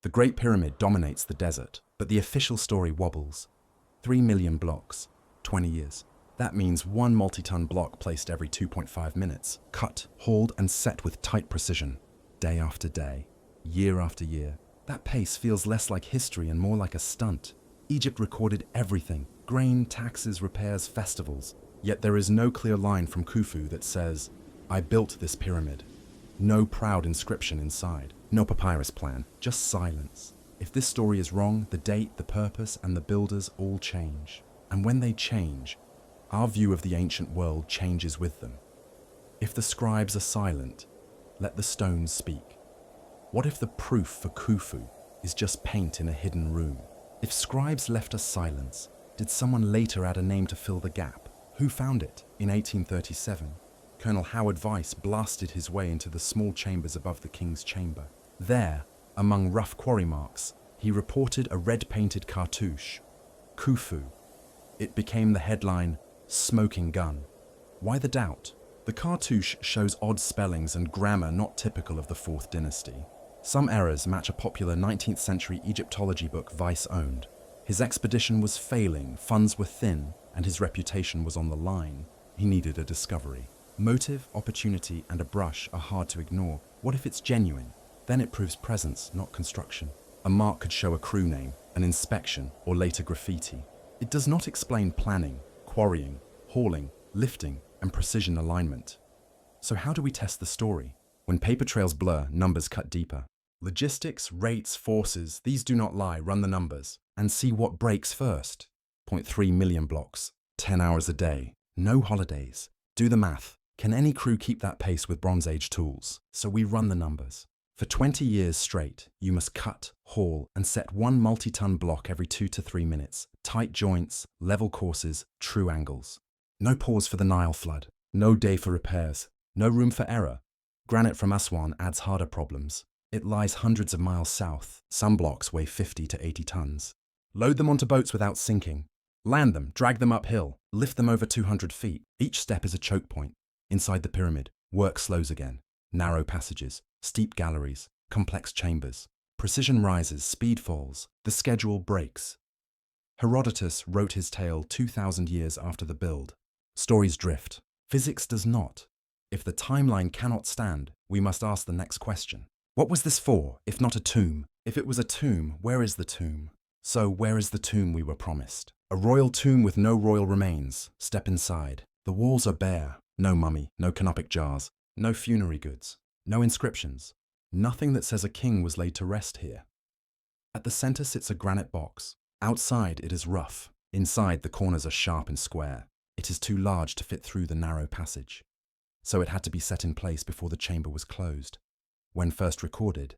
The Great Pyramid dominates the desert, but the official story wobbles. 3 million blocks, 20 years. That means one multi-ton block placed every 2.5 minutes, cut, hauled, and set with tight precision, day after day, year after year. That pace feels less like history and more like a stunt. Egypt recorded everything: grain, taxes, repairs, festivals. Yet there is no clear line from Khufu that says, "I built this pyramid." No proud inscription inside, no papyrus plan, just silence. If this story is wrong, the date, the purpose, and the builders all change. And when they change, our view of the ancient world changes with them. If the scribes are silent, let the stones speak. What if the proof for Khufu is just paint in a hidden room? If scribes left us silence, did someone later add a name to fill the gap? Who found it in 1837? Colonel Howard Vyse blasted his way into the small chambers above the king's chamber. There, among rough quarry marks, he reported a red-painted cartouche, Khufu. It became the headline, "Smoking Gun." Why the doubt? The cartouche shows odd spellings and grammar not typical of the Fourth Dynasty. Some errors match a popular 19th century Egyptology book Vyse owned. His expedition was failing, funds were thin, and his reputation was on the line. He needed a discovery. Motive, opportunity, and a brush are hard to ignore. What if it's genuine? Then it proves presence, not construction. A mark could show a crew name, an inspection, or later graffiti. It does not explain planning, quarrying, hauling, lifting, and precision alignment. So how do we test the story? When paper trails blur, numbers cut deeper. Logistics, rates, forces, these do not lie. Run the numbers and see what breaks first. 0.3 million blocks, 10 hours a day, no holidays. Do the math. Can any crew keep that pace with Bronze Age tools? So we run the numbers. For 20 years straight, you must cut, haul, and set one multi-ton block every 2 to 3 minutes. Tight joints, level courses, true angles. No pause for the Nile flood. No day for repairs. No room for error. Granite from Aswan adds harder problems. It lies hundreds of miles south. Some blocks weigh 50 to 80 tons. Load them onto boats without sinking. Land them, drag them uphill, lift them over 200 feet. Each step is a choke point. Inside the pyramid, work slows again. Narrow passages, steep galleries, complex chambers. Precision rises, speed falls. The schedule breaks. Herodotus wrote his tale 2,000 years after the build. Stories drift. Physics does not. If the timeline cannot stand, we must ask the next question. What was this for, if not a tomb? If it was a tomb, where is the tomb? So where is the tomb we were promised? A royal tomb with no royal remains. Step inside. The walls are bare. No mummy, no canopic jars, no funerary goods, no inscriptions. Nothing that says a king was laid to rest here. At the center sits a granite box. Outside it is rough. Inside the corners are sharp and square. It is too large to fit through the narrow passage. So it had to be set in place before the chamber was closed. When first recorded,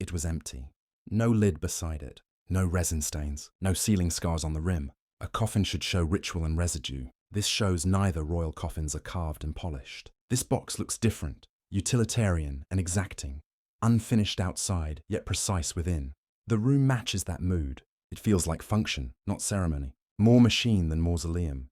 it was empty. No lid beside it. No resin stains. No ceiling scars on the rim. A coffin should show ritual and residue. This shows neither royal coffins are carved and polished. This box looks different, utilitarian and exacting. Unfinished outside, yet precise within. The room matches that mood. It feels like function, not ceremony. More machine than mausoleum.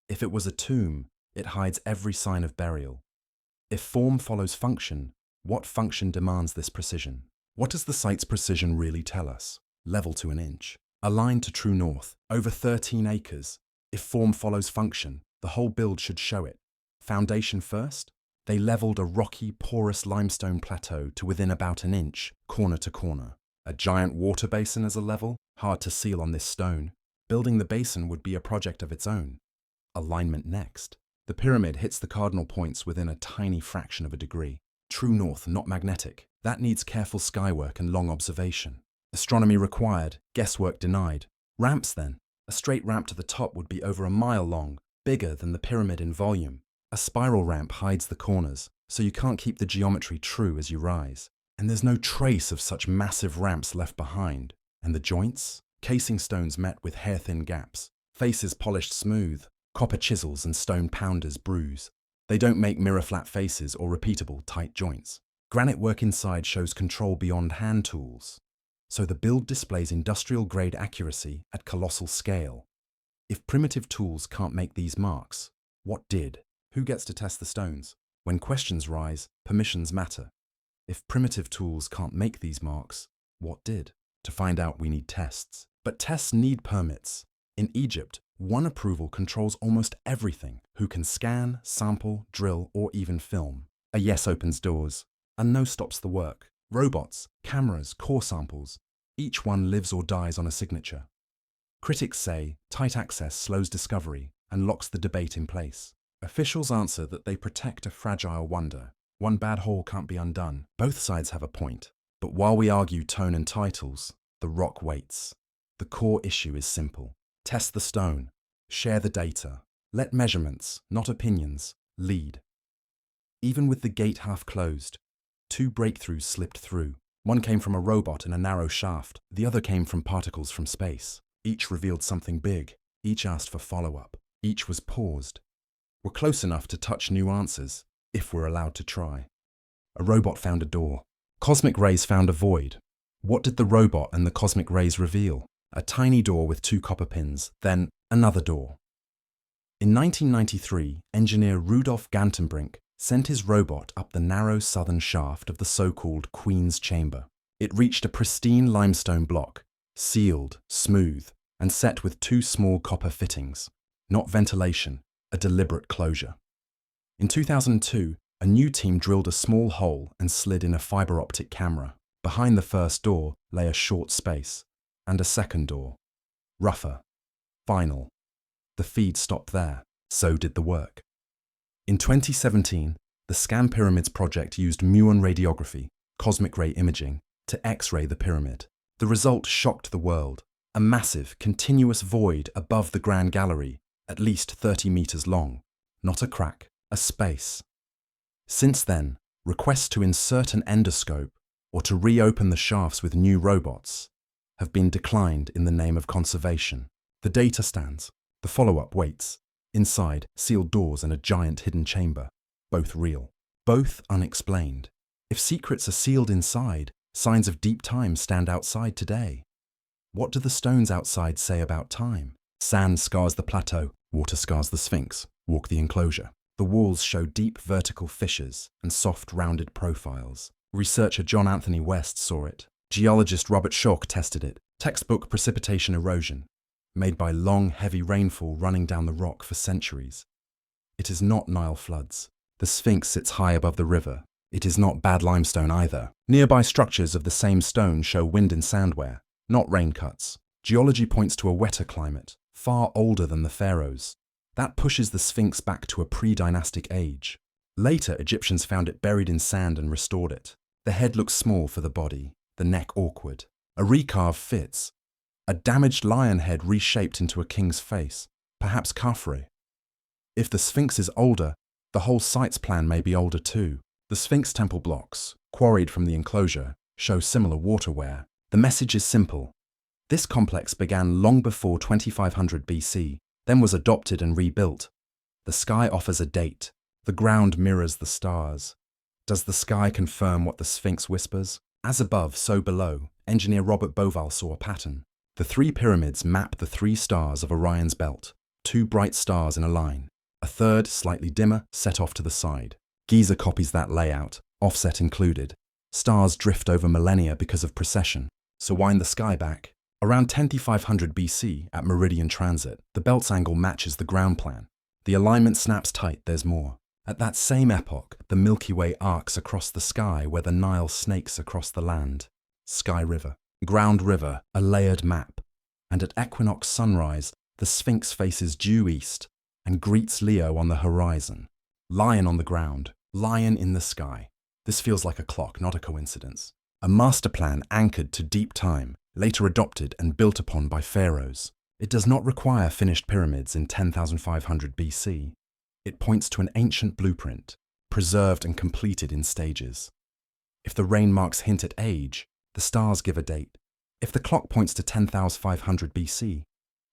If it was a tomb, it hides every sign of burial. If form follows function, what function demands this precision? What does the site's precision really tell us? Level to an inch. Aligned to true north, over 13 acres. If form follows function, the whole build should show it. Foundation first, they leveled a rocky, porous limestone plateau to within about an inch, corner to corner. A giant water basin as a level, hard to seal on this stone. Building the basin would be a project of its own. Alignment next. The pyramid hits the cardinal points within a tiny fraction of a degree. True north, not magnetic. That needs careful skywork and long observation. Astronomy required, guesswork denied. Ramps then. A straight ramp to the top would be over a mile long, bigger than the pyramid in volume. A spiral ramp hides the corners, so you can't keep the geometry true as you rise. And there's no trace of such massive ramps left behind. And the joints? Casing stones met with hair-thin gaps. Faces polished smooth. Copper chisels and stone pounders bruise. They don't make mirror-flat faces or repeatable tight joints. Granite work inside shows control beyond hand tools. So the build displays industrial-grade accuracy at colossal scale. If primitive tools can't make these marks, what did? Who gets to test the stones? When questions rise, permissions matter. If primitive tools can't make these marks, What did? To find out, we need tests. But tests need permits. In Egypt, one approval controls almost everything: who can scan, sample, drill, or even film. A yes opens doors, a no stops the work. Robots, cameras, core samples, each one lives or dies on a signature. Critics say tight access slows discovery and locks the debate in place. Officials answer that they protect a fragile wonder. One bad hole can't be undone. Both sides have a point. But while we argue tone and titles, the rock waits. The core issue is simple. Test the stone. Share the data. Let measurements, not opinions, lead. Even with the gate half closed, 2 breakthroughs slipped through. One came from a robot in a narrow shaft. The other came from particles from space. Each revealed something big. Each asked for follow-up. Each was paused. We're close enough to touch new answers, if we're allowed to try. A robot found a door. Cosmic rays found a void. What did the robot and the cosmic rays reveal? A tiny door with 2 copper pins, then another door. In 1993, engineer Rudolf Gantenbrink sent his robot up the narrow southern shaft of the so-called Queen's Chamber. It reached a pristine limestone block, sealed, smooth, and set with 2 small copper fittings. Not ventilation, a deliberate closure. In 2002, a new team drilled a small hole and slid in a fiber optic camera. Behind the first door lay a short space, and a second door. Rougher. Final. The feed stopped there. So did the work. In 2017, the Scan Pyramids project used muon radiography, cosmic ray imaging, to X-ray the pyramid. The result shocked the world. A massive, continuous void above the Grand Gallery, at least 30 meters long. Not a crack, a space. Since then, requests to insert an endoscope or to reopen the shafts with new robots have been declined in the name of conservation. The data stands. The follow-up waits. Inside, sealed doors and a giant hidden chamber. Both real. Both unexplained. If secrets are sealed inside, signs of deep time stand outside today. What do the stones outside say about time? Sand scars the plateau, water scars the Sphinx. Walk the enclosure. The walls show deep vertical fissures and soft rounded profiles. Researcher John Anthony West saw it. Geologist Robert Schoch tested it. Textbook precipitation erosion, made by long, heavy rainfall running down the rock for centuries. It is not Nile floods. The Sphinx sits high above the river. It is not bad limestone either. Nearby structures of the same stone show wind and sand wear, not rain cuts. Geology points to a wetter climate, far older than the pharaohs. That pushes the Sphinx back to a pre-dynastic age. Later, Egyptians found it buried in sand and restored it. The head looks small for the body, the neck awkward. A recarve fits. A damaged lion head reshaped into a king's face, perhaps Khafre. If the Sphinx is older, the whole site's plan may be older too. The Sphinx temple blocks, quarried from the enclosure, show similar water wear. The message is simple. This complex began long before 2500 BC, then was adopted and rebuilt. The sky offers a date. The ground mirrors the stars. Does the sky confirm what the Sphinx whispers? As above, so below, engineer Robert Bauval saw a pattern. The 3 pyramids map the 3 stars of Orion's belt, 2 bright stars in a line. A third, slightly dimmer, set off to the side. Giza copies that layout, offset included. Stars drift over millennia because of precession. So wind the sky back. Around 10,500 BC, at meridian transit, the belt's angle matches the ground plan. The alignment snaps tight, there's more. At that same epoch, the Milky Way arcs across the sky where the Nile snakes across the land. Sky River. Ground River, a layered map. And at equinox sunrise, the Sphinx faces due east and greets Leo on the horizon. Lion on the ground, lion in the sky. This feels like a clock, not a coincidence. A master plan anchored to deep time, later adopted and built upon by pharaohs. It does not require finished pyramids in 10,500 BC. It points to an ancient blueprint, preserved and completed in stages. If the rain marks hint at age, the stars give a date. If the clock points to 10,500 BC,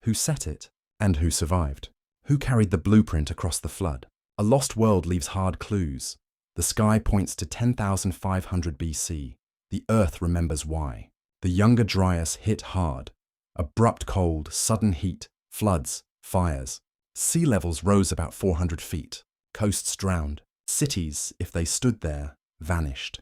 who set it and who survived? Who carried the blueprint across the flood? A lost world leaves hard clues. The sky points to 10,500 BC. The earth remembers why. The Younger Dryas hit hard. Abrupt cold, sudden heat, floods, fires. Sea levels rose about 400 feet. Coasts drowned. Cities, if they stood there, vanished.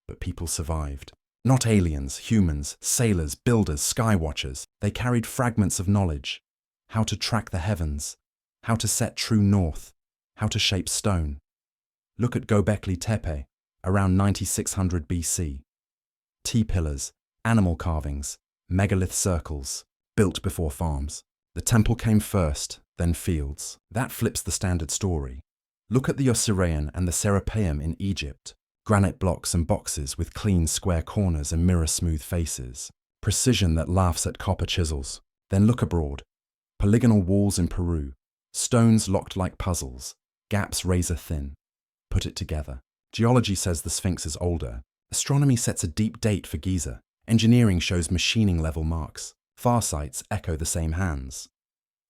But people survived. Not aliens, humans, sailors, builders, skywatchers. They carried fragments of knowledge. How to track the heavens, how to set true north, how to shape stone. Look at Göbekli Tepe, around 9600 BC. T-pillars, animal carvings, megalith circles, built before farms. The temple came first, then fields. That flips the standard story. Look at the Osirian and the Serapeum in Egypt. Granite blocks and boxes with clean square corners and mirror-smooth faces. Precision that laughs at copper chisels. Then look abroad. Polygonal walls in Peru. Stones locked like puzzles. Gaps razor-thin. Put it together. Geology says the Sphinx is older. Astronomy sets a deep date for Giza. Engineering shows machining-level marks. Farsights echo the same hands.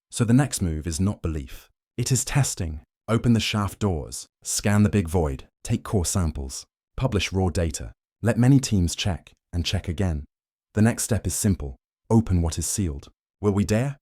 So the next move is not belief. It is testing. Open the shaft doors. Scan the big void. Take core samples. Publish raw data. Let many teams check and check again. The next step is simple. Open what is sealed. Will we dare?